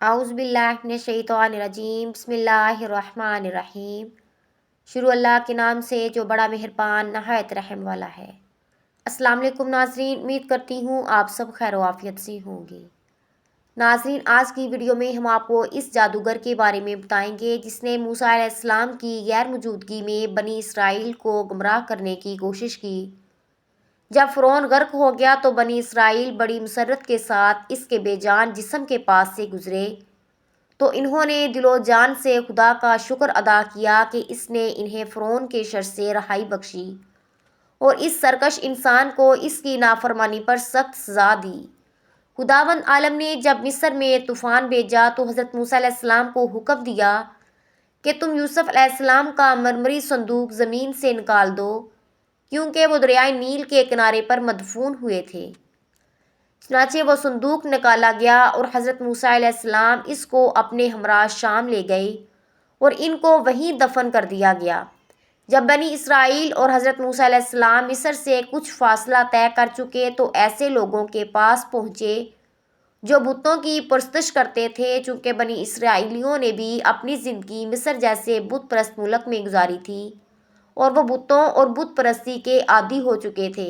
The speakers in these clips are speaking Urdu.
اعوذ باللہ من الشیطان الرجیم، بسم اللہ الرحمن الرحیم۔ شروع اللہ کے نام سے جو بڑا مہربان نہایت رحم والا ہے۔ السلام علیکم ناظرین، امید کرتی ہوں آپ سب خیر و عافیت سے ہوں گے۔ ناظرین، آج کی ویڈیو میں ہم آپ کو اس جادوگر کے بارے میں بتائیں گے جس نے موسیٰ علیہ السلام کی غیر موجودگی میں بنی اسرائیل کو گمراہ کرنے کی کوشش کی۔ جب فرعون غرق ہو گیا تو بنی اسرائیل بڑی مسرت کے ساتھ اس کے بے جان جسم کے پاس سے گزرے، تو انہوں نے دل و جان سے خدا کا شکر ادا کیا کہ اس نے انہیں فرعون کے شر سے رہائی بخشی اور اس سرکش انسان کو اس کی نافرمانی پر سخت سزا دی۔ خداوند عالم نے جب مصر میں طوفان بھیجا تو حضرت موسیٰ علیہ السلام کو حکم دیا کہ تم یوسف علیہ السلام کا مرمری صندوق زمین سے نکال دو، کیونکہ وہ دریائے نیل کے کنارے پر مدفون ہوئے تھے۔ چنانچہ وہ صندوق نکالا گیا اور حضرت موسیٰ علیہ السلام اس کو اپنے ہمراہ شام لے گئے اور ان کو وہیں دفن کر دیا گیا۔ جب بنی اسرائیل اور حضرت موسیٰ علیہ السلام مصر سے کچھ فاصلہ طے کر چکے تو ایسے لوگوں کے پاس پہنچے جو بتوں کی پرستش کرتے تھے، چونکہ بنی اسرائیلیوں نے بھی اپنی زندگی مصر جیسے بت پرست ملک میں گزاری تھی اور وہ بتوں اور بت پرستی کے عادی ہو چکے تھے،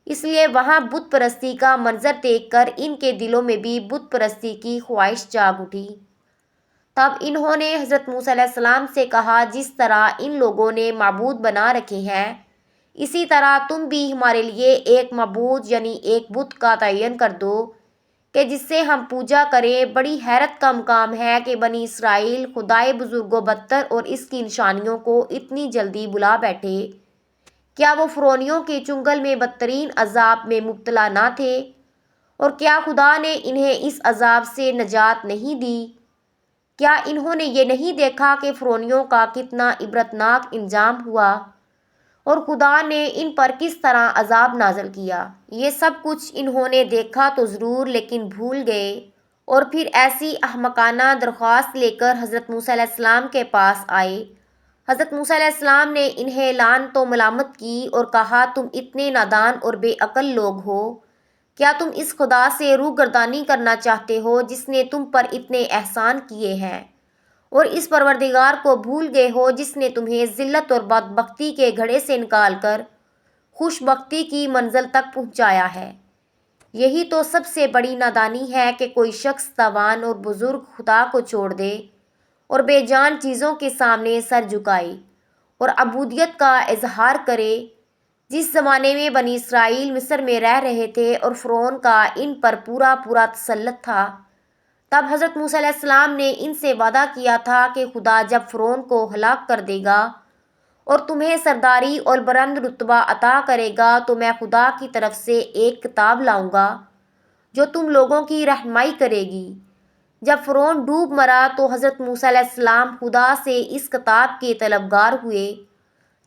اس لیے وہاں بت پرستی کا منظر دیکھ کر ان کے دلوں میں بھی بت پرستی کی خواہش جاگ اٹھی۔ تب انہوں نے حضرت موسیٰ علیہ السلام سے کہا، جس طرح ان لوگوں نے معبود بنا رکھے ہیں، اسی طرح تم بھی ہمارے لیے ایک معبود یعنی ایک بت کا تعین کر دو کہ جس سے ہم پوجا کریں۔ بڑی حیرت کا مقام ہے کہ بنی اسرائیل خدائے بزرگ و برتر اور اس کی نشانیوں کو اتنی جلدی بلا بیٹھے۔ کیا وہ فرعونیوں کے چنگل میں بدترین عذاب میں مبتلا نہ تھے؟ اور کیا خدا نے انہیں اس عذاب سے نجات نہیں دی؟ کیا انہوں نے یہ نہیں دیکھا کہ فرعونیوں کا کتنا عبرتناک انجام ہوا اور خدا نے ان پر کس طرح عذاب نازل کیا؟ یہ سب کچھ انہوں نے دیکھا تو ضرور، لیکن بھول گئے اور پھر ایسی احمقانہ درخواست لے کر حضرت موسیٰ علیہ السلام کے پاس آئے۔ حضرت موسیٰ علیہ السلام نے انہیں لعنت و ملامت کی اور کہا، تم اتنے نادان اور بے عقل لوگ ہو، کیا تم اس خدا سے روگردانی کرنا چاہتے ہو جس نے تم پر اتنے احسان کیے ہیں، اور اس پروردگار کو بھول گئے ہو جس نے تمہیں ذلت اور بدبختی کے گھڑے سے نکال کر خوش بختی کی منزل تک پہنچایا ہے؟ یہی تو سب سے بڑی نادانی ہے کہ کوئی شخص توان اور بزرگ خدا کو چھوڑ دے اور بے جان چیزوں کے سامنے سر جھکائے اور عبودیت کا اظہار کرے۔ جس زمانے میں بنی اسرائیل مصر میں رہ رہے تھے اور فرعون کا ان پر پورا تسلط تھا، تب حضرت موسیٰ علیہ السلام نے ان سے وعدہ کیا تھا کہ خدا جب فرعون کو ہلاک کر دے گا اور تمہیں سرداری اور بلند رتبہ عطا کرے گا تو میں خدا کی طرف سے ایک کتاب لاؤں گا جو تم لوگوں کی رہنمائی کرے گی۔ جب فرعون ڈوب مرا تو حضرت موسیٰ علیہ السلام خدا سے اس کتاب کے طلبگار ہوئے۔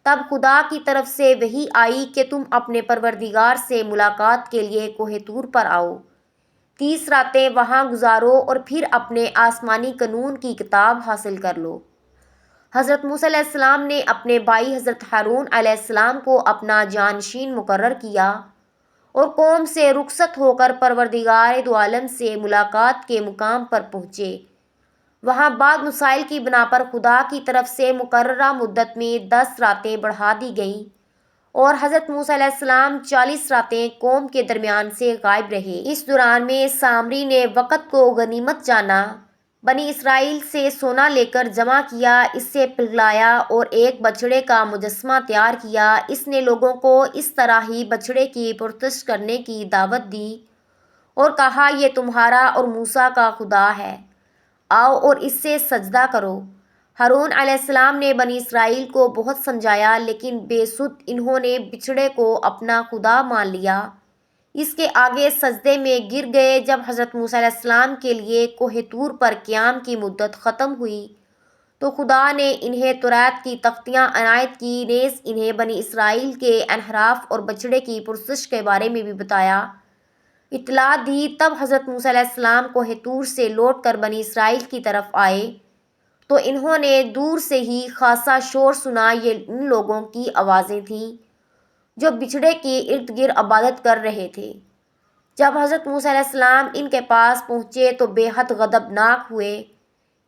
تب خدا کی طرف سے وحی آئی کہ تم اپنے پروردگار سے ملاقات کے لیے کوہ طور پر آؤ، 30 راتیں وہاں گزارو اور پھر اپنے آسمانی قانون کی کتاب حاصل کر لو۔ حضرت موسیٰ علیہ السلام نے اپنے بھائی حضرت ہارون علیہ السلام کو اپنا جانشین مقرر کیا اور قوم سے رخصت ہو کر پروردگار دو عالم سے ملاقات کے مقام پر پہنچے۔ وہاں بعض مسائل کی بنا پر خدا کی طرف سے مقررہ مدت میں 10 راتیں بڑھا دی گئیں اور حضرت موسیٰ علیہ السلام 40 راتیں قوم کے درمیان سے غائب رہے۔ اس دوران میں سامری نے وقت کو غنیمت جانا، بنی اسرائیل سے سونا لے کر جمع کیا، اس سے پگھلایا اور ایک بچڑے کا مجسمہ تیار کیا۔ اس نے لوگوں کو اس طرح ہی بچڑے کی پرستش کرنے کی دعوت دی اور کہا، یہ تمہارا اور موسیٰ کا خدا ہے، آؤ اور اس سے سجدہ کرو۔ ہارون علیہ السلام نے بنی اسرائیل کو بہت سمجھایا، لیکن بے سود انہوں نے بچڑے کو اپنا خدا مان لیا، اس کے آگے سجدے میں گر گئے۔ جب حضرت موسیٰ علیہ السلام کے لیے کوہ طور پر قیام کی مدت ختم ہوئی تو خدا نے انہیں توریت کی تختیاں عنایت کی، نیز انہیں بنی اسرائیل کے انحراف اور بچڑے کی پرستش کے بارے میں بھی بتایا، اطلاع دی۔ تب حضرت موسیٰ علیہ السلام کوہ طور سے لوٹ کر بنی اسرائیل کی طرف آئے تو انہوں نے دور سے ہی خاصا شور سنا۔ یہ ان لوگوں کی آوازیں تھیں جو بچھڑے کے ارد گرد عبادت کر رہے تھے۔ جب حضرت موسیٰ علیہ السلام ان کے پاس پہنچے تو بے حد غضبناک ہوئے۔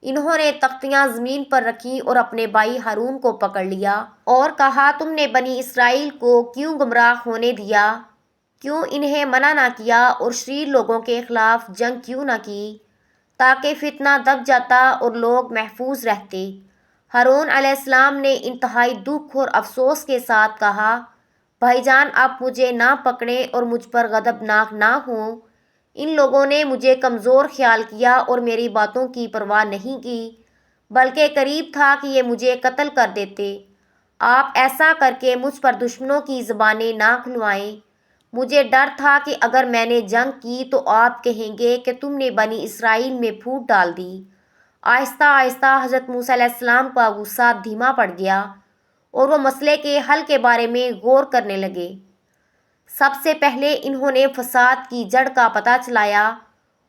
انہوں نے تختیاں زمین پر رکھیں اور اپنے بھائی ہارون کو پکڑ لیا اور کہا، تم نے بنی اسرائیل کو کیوں گمراہ ہونے دیا؟ کیوں انہیں منع نہ کیا اور شریر لوگوں کے خلاف جنگ کیوں نہ کی تاکہ فتنہ دب جاتا اور لوگ محفوظ رہتے؟ ہارون علیہ السلام نے انتہائی دکھ اور افسوس کے ساتھ کہا، بھائی جان، آپ مجھے نہ پکڑیں اور مجھ پر غضبناک نہ ہوں۔ ان لوگوں نے مجھے کمزور خیال کیا اور میری باتوں کی پرواہ نہیں کی، بلکہ قریب تھا کہ یہ مجھے قتل کر دیتے۔ آپ ایسا کر کے مجھ پر دشمنوں کی زبانیں نہ کھلوائیں۔ مجھے ڈر تھا کہ اگر میں نے جنگ کی تو آپ کہیں گے کہ تم نے بنی اسرائیل میں پھوٹ ڈال دی۔ آہستہ آہستہ حضرت موسیٰ علیہ السلام کا غصہ دھیما پڑ گیا اور وہ مسئلے کے حل کے بارے میں غور کرنے لگے۔ سب سے پہلے انہوں نے فساد کی جڑ کا پتہ چلایا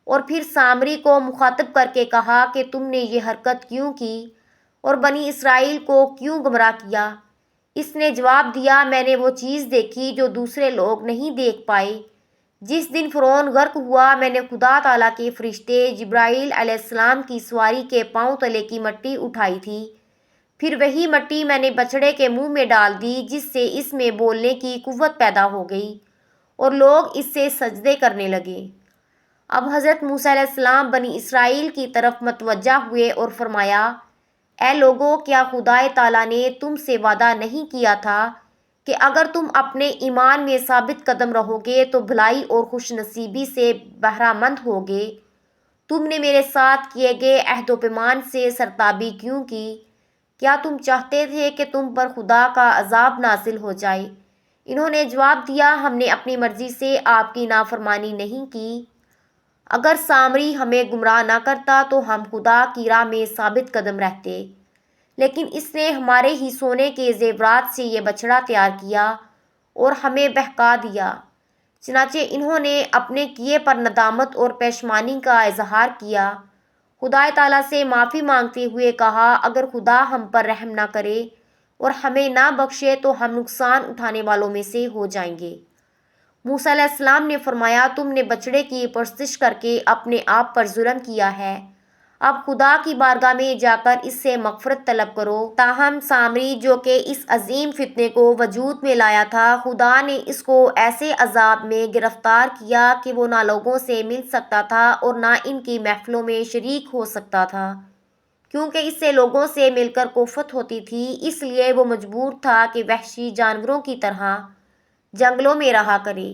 اور پھر سامری کو مخاطب کر کے کہا کہ تم نے یہ حرکت کیوں کی اور بنی اسرائیل کو کیوں گمراہ کیا؟ اس نے جواب دیا، میں نے وہ چیز دیکھی جو دوسرے لوگ نہیں دیکھ پائے۔ جس دن فرعون غرق ہوا، میں نے خدا تعالیٰ کے فرشتے جبرائیل علیہ السلام کی سواری کے پاؤں تلے کی مٹی اٹھائی تھی۔ پھر وہی مٹی میں نے بچڑے کے منہ میں ڈال دی، جس سے اس میں بولنے کی قوت پیدا ہو گئی اور لوگ اس سے سجدے کرنے لگے۔ اب حضرت موسیٰ علیہ السلام بنی اسرائیل کی طرف متوجہ ہوئے اور فرمایا، اے لوگو، کیا خدا تعالیٰ نے تم سے وعدہ نہیں کیا تھا کہ اگر تم اپنے ایمان میں ثابت قدم رہو گے تو بھلائی اور خوش نصیبی سے بہرہ مند ہوگے؟ تم نے میرے ساتھ کیے گئے عہد و پیمان سے سرتابی کیوں کی؟ کیا تم چاہتے تھے کہ تم پر خدا کا عذاب نازل ہو جائے؟ انہوں نے جواب دیا، ہم نے اپنی مرضی سے آپ کی نافرمانی نہیں کی۔ اگر سامری ہمیں گمراہ نہ کرتا تو ہم خدا کی راہ میں ثابت قدم رہتے، لیکن اس نے ہمارے ہی سونے کے زیورات سے یہ بچڑا تیار کیا اور ہمیں بہکا دیا۔ چنانچہ انہوں نے اپنے کیے پر ندامت اور پشیمانی کا اظہار کیا۔ خدا تعالیٰ سے معافی مانگتے ہوئے کہا، اگر خدا ہم پر رحم نہ کرے اور ہمیں نہ بخشے تو ہم نقصان اٹھانے والوں میں سے ہو جائیں گے۔ موسیٰ علیہ السلام نے فرمایا، تم نے بچڑے کی پرستش کر کے اپنے آپ پر ظلم کیا ہے۔ اب خدا کی بارگاہ میں جا کر اس سے مغفرت طلب کرو۔ تاہم سامری، جو کہ اس عظیم فتنے کو وجود میں لایا تھا، خدا نے اس کو ایسے عذاب میں گرفتار کیا کہ وہ نہ لوگوں سے مل سکتا تھا اور نہ ان کی محفلوں میں شریک ہو سکتا تھا، کیونکہ اس سے لوگوں سے مل کر کوفت ہوتی تھی۔ اس لیے وہ مجبور تھا کہ وحشی جانوروں کی طرح جنگلوں میں رہا کرے۔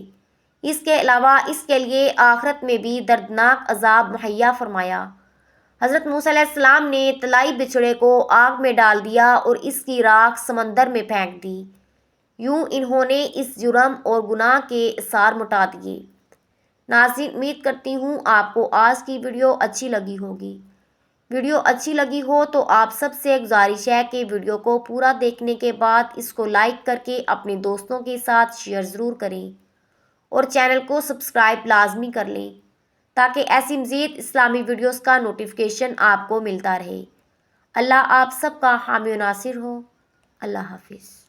اس کے علاوہ اس کے لیے آخرت میں بھی دردناک عذاب مہیا فرمایا۔ حضرت موسیٰ علیہ السلام نے طلائی بچڑے کو آگ میں ڈال دیا اور اس کی راکھ سمندر میں پھینک دی۔ یوں انہوں نے اس جرم اور گناہ کے آثار مٹا دیے۔ ناظرین، امید کرتی ہوں آپ کو آج کی ویڈیو اچھی لگی ہوگی۔ ویڈیو اچھی لگی ہو تو آپ سب سے گزارش ہے کہ ویڈیو کو پورا دیکھنے کے بعد اس کو لائک کر کے اپنے دوستوں کے ساتھ شیئر ضرور کریں اور چینل کو سبسکرائب لازمی کر لیں تاکہ ایسی مزید اسلامی ویڈیوز کا نوٹیفیکیشن آپ کو ملتا رہے۔ اللہ آپ سب کا حامی و ناصر ہو۔ اللہ حافظ۔